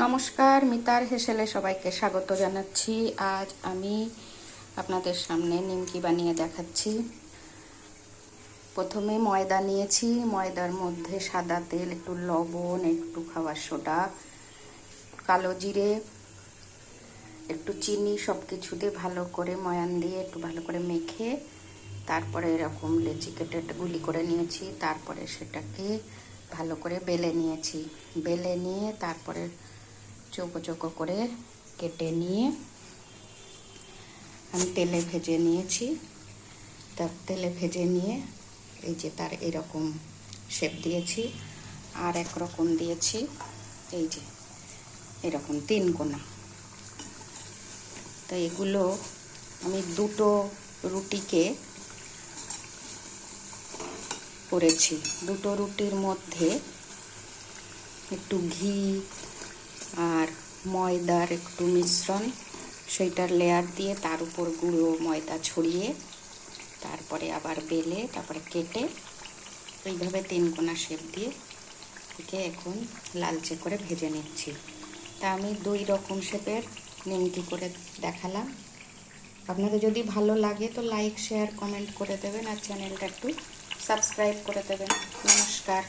নমস্কার, মিতার হেসেলে সবাইকে স্বাগত জানাচ্ছি। আজ আমি আপনাদের সামনে নিমকি বানিয়ে দেখাচ্ছি। প্রথমে ময়দা নিয়েছি, ময়দার মধ্যে সাদা তেল, একটু লবণ, একটু খাবার সোডা, কালো জিরে, একটু চিনি, সব কিছু দিয়ে ভালো করে ময়ান দিয়ে একটু ভালো করে মেখে তারপরে এরকম লেচি কেটে গুলি করে নিয়েছি। তারপরে সেটাকে ভালো করে বেলে নিয়েছি। বেলে নিয়ে তারপরে চৌকো চৌকো করে কেটে নিয়ে আমি তেলে ভেজে নিয়েছি। তার তেলে ভেজে নিয়ে এই যে তার এরকম শেপ দিয়েছি, আর এক রকম দিয়েছি, এই যে এরকম তিন কোনা। তো এগুলো আমি দুটো রুটিকে করেছি। দুটো রুটির মধ্যে একটু ঘি আর ময়দার একটু মিশ্রণ, সেইটার লেয়ার দিয়ে তার উপর গুঁড়ো ময়দা ছড়িয়ে তারপরে আবার বেলে তারপরে কেটে এইভাবে তিন কোনা শেপ দিয়ে একে এখন লালচে করে ভেজে নিচ্ছি। তা আমি দুই রকম শেপের নিমকি করে দেখালাম। আপনাদের যদি ভালো লাগে তো লাইক, শেয়ার, কমেন্ট করে দেবেন আর চ্যানেলটা একটু সাবস্ক্রাইব করে দেবেন। নমস্কার।